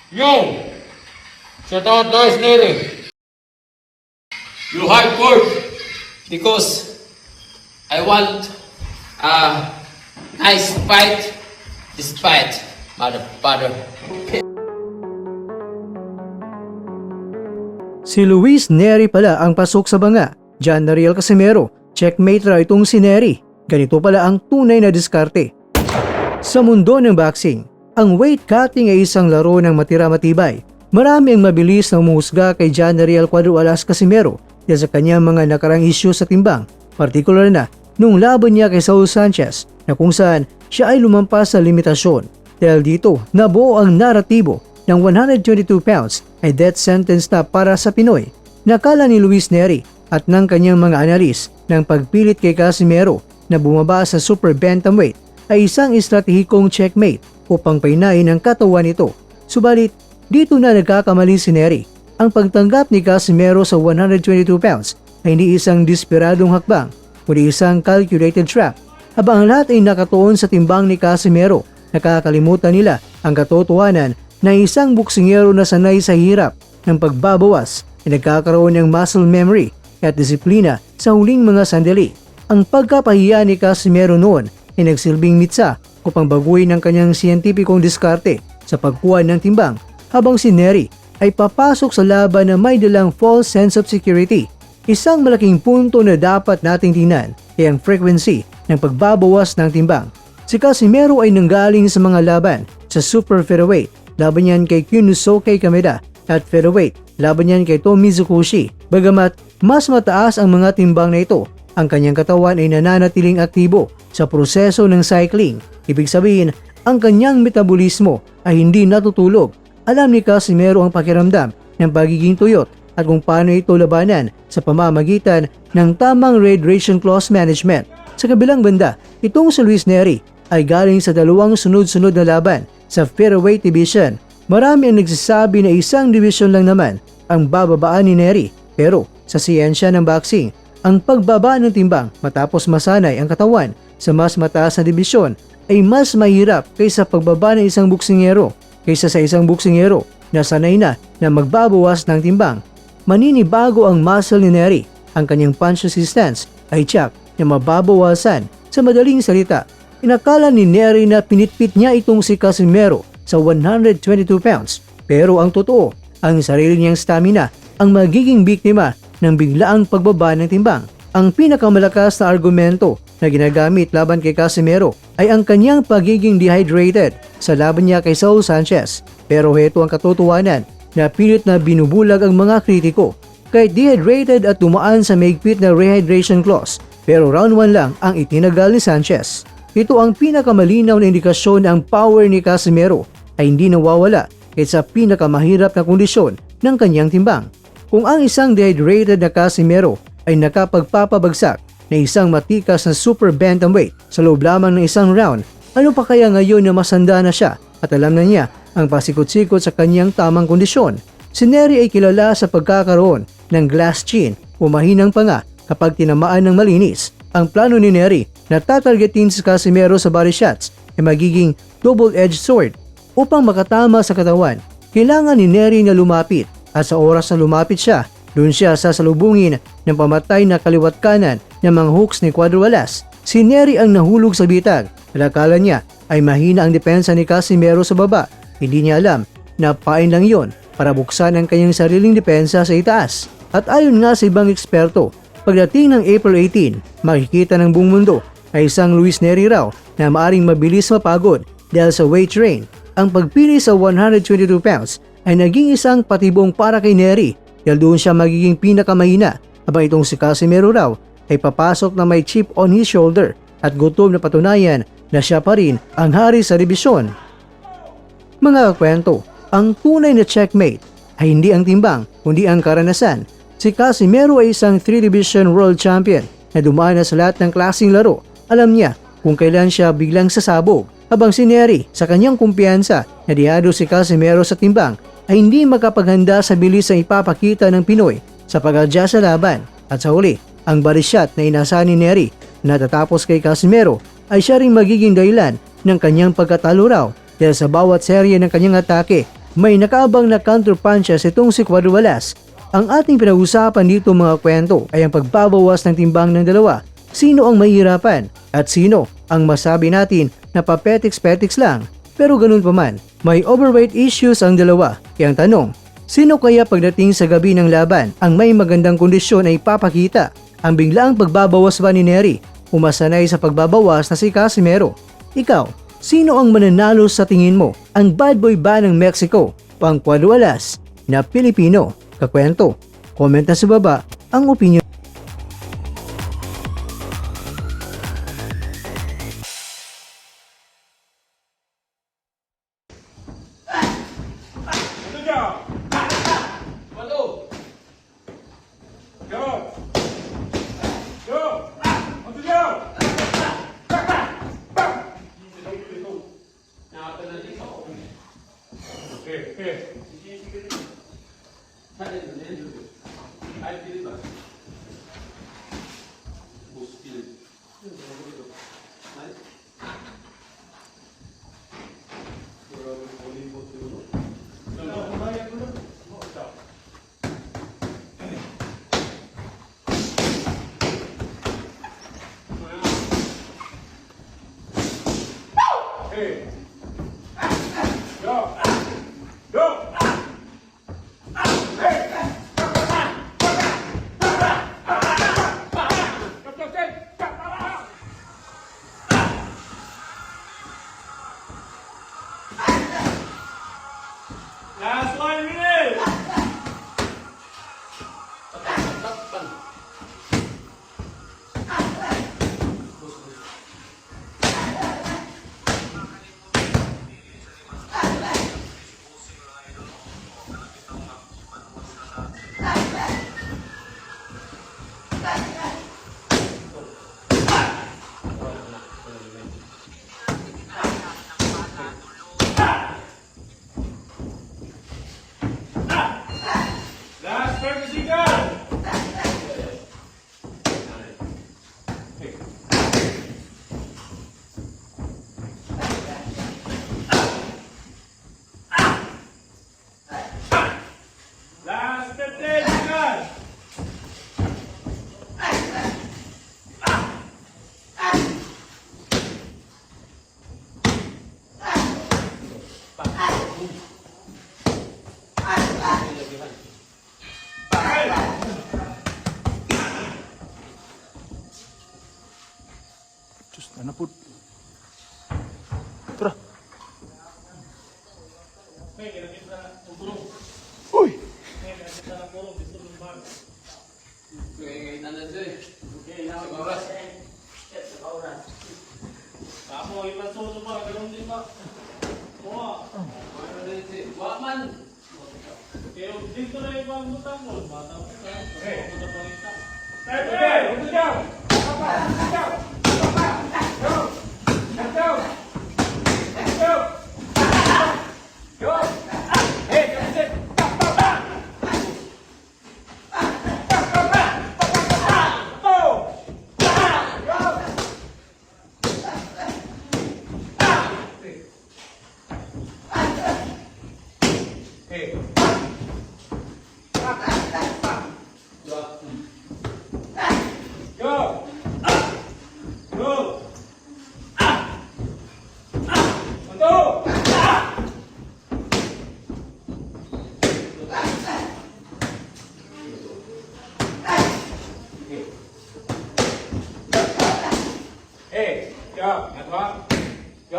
Yo! Shout out guys, Neri. You hard work because I want a nice fight despite mother. Si Luis Neri pala ang pasok sa banga. John Nariel Casimero, checkmate raw itong si Neri. Ganito pala ang tunay na diskarte. Sa mundo ng boxing, ang weight cutting ay isang laro ng matira-matibay. Marami ang mabilis na umuhusga kay John Nariel Cuadro-Alas Casimero dahil sa kanyang mga nakarang issue sa timbang, partikular na nung laban niya kay Saul Sanchez na kung saan siya ay lumampas sa limitasyon. Dahil dito, nabuo ang naratibo ng 122 pounds ay death sentence na para sa Pinoy. Nakala ni Luis Neri at ng kanyang mga analis ng pagpilit kay Casimero na bumaba sa super bantamweight ay isang estratehikong checkmate upang painain ang katawan nito. Subalit, dito na nagkakamali si Neri. Ang pagtanggap ni Casimero sa 122 pounds ay hindi isang desperadong hakbang, kundi isang calculated trap. Habang ang lahat ay nakatuon sa timbang ni Casimero, nakakalimutan nila ang katotohanan na isang boksingero na sanay sa hirap ng pagbabawas ay nagkakaroon ng muscle memory at disiplina sa huling mga sandali. Ang pagkapahiya ni Casimero noon ay nagsilbing mitsa upang baguhin ang kanyang siyentipikong diskarte sa pagkuha ng timbang, habang si Neri ay papasok sa laban na may dalang false sense of security. Isang malaking punto na dapat nating tingnan ay ang frequency ng pagbabawas ng timbang. Si Casimero ay nanggaling sa mga laban sa super featherweight, laban niyan kay Kyunosuke Kameda, at featherweight, laban niyan kay Tomizukushi. Bagamat mas mataas ang mga timbang na ito, ang kanyang katawan ay nananatiling aktibo sa proseso ng cycling. Ibig sabihin, ang kanyang metabolismo ay hindi natutulog. Alam ni Casimero ang pakiramdam ng pagiging tuyot at kung paano ito labanan sa pamamagitan ng tamang rehydration clause management. Sa kabilang banda, itong si Luis Neri ay galing sa dalawang sunod-sunod na laban sa featherweight division. Marami ang nagsasabi na isang division lang naman ang bababaan ni Neri, pero sa siyensya ng boxing, ang pagbaba ng timbang matapos masanay ang katawan sa mas mataas na dibisyon ay mas mahirap kaysa pagbaba ng isang boksingero kaysa sa isang boksingero na sanay na magbabawas ng timbang. Maninibago ang muscle ni Neri. Ang kanyang punch resistance ay tiyak na mababawasan. Sa madaling salita, inakala ni Neri na pinitpit niya itong si Casimero sa 122 pounds. Pero ang totoo, ang sarili niyang stamina ang magiging biktima ng biglaang pagbaba ng timbang. Ang pinakamalakas na argumento na ginagamit laban kay Casimero ay ang kanyang pagiging dehydrated sa laban niya kay Saul Sanchez. Pero heto ang katotohanan na pilit na binubulag ang mga kritiko. Kahit dehydrated at dumaan sa mahigpit na rehydration clause, pero round 1 lang ang itinagal ni Sanchez. Ito ang pinakamalinaw na indikasyon na ang power ni Casimero ay hindi nawawala kahit sa pinakamahirap na kondisyon ng kanyang timbang. Kung ang isang dehydrated na Casimero ay nakapagpapabagsak na isang matikas na super bantamweight sa loob lamang ng isang round, ano pa kaya ngayon na masanda na siya at alam na niya ang pasikot-sikot sa kanyang tamang kondisyon? Si Neri ay kilala sa pagkakaroon ng glass chin o mahinang panga kapag tinamaan ng malinis. Ang plano ni Neri na tatargetin si Casimero sa body shots ay magiging double-edged sword. Upang makatama sa katawan, kailangan ni Neri na lumapit at sa oras na lumapit siya, doon siya sasalubungin ng pamatay na kaliwat kanan ng mga hooks ni Cuadro-Alas. Si Neri ang nahulog sa bitag at akala niya ay mahina ang depensa ni Casimero sa baba. Hindi niya alam na pain lang yon para buksan ang kanyang sariling depensa sa itaas. At ayon nga sa ibang eksperto, pagdating ng April 18, makikita ng buong mundo ay isang Luis Neri raw na maaring mabilis mapagod dahil sa weight train. Ang pagpili sa 122 pounds ay naging isang patibong para kay Neri dahil doon siya magiging pinakamahina, habang itong si Casimero raw ay papasok na may chip on his shoulder at gutom na patunayan na siya pa rin ang hari sa dibisyon. Mga kakwento, ang tunay na checkmate ay hindi ang timbang kundi ang karanasan. Si Casimero ay isang 3-division world champion na dumaan na sa lahat ng klaseng laro. Alam niya kung kailan siya biglang sasabog, habang si Neri sa kanyang kumpiyansa na dihado si Casimero sa timbang ay hindi makapaghanda sa bilis na ipapakita ng Pinoy sa pag-adjust sa laban. At sa huli, ang body shot na inasahan ni Neri na tatapos kay Casimero ay siya ring magiging dahilan ng kanyang pagkatalo raw dahil sa bawat serye ng kanyang atake May nakaabang na counterpunches itong si Cuadruelas. Ang ating pinag-usapan dito mga kwento ay ang pagbabawas ng timbang ng dalawa. Sino ang mahihirapan at sino ang masabi natin na papetiks-petiks lang. Pero ganun pa man, may overweight issues ang dalawa. Kaya ang tanong, sino kaya pagdating sa gabi ng laban ang may magandang kondisyon ay ipapakita? Ang biglaang pagbabawas ba ni Nery? Umasanay sa pagbabawas na si Casimero? Ikaw, sino ang mananalo sa tingin mo? Ang bad boy ba ng Mexico o ang Cuadruelas na Pilipino? Kakwento, comment na sa baba ang opinion. Last 1 minute! Last 30 seconds! Last 15 seconds! Diyos na po. Tara. Uy! Kamu, ipasuso pa, ganun din ba? Oo. Kaya dito na ibang butang mo. Bata mo. Okay. Go! Go! Go! Hey, go! Go! Go!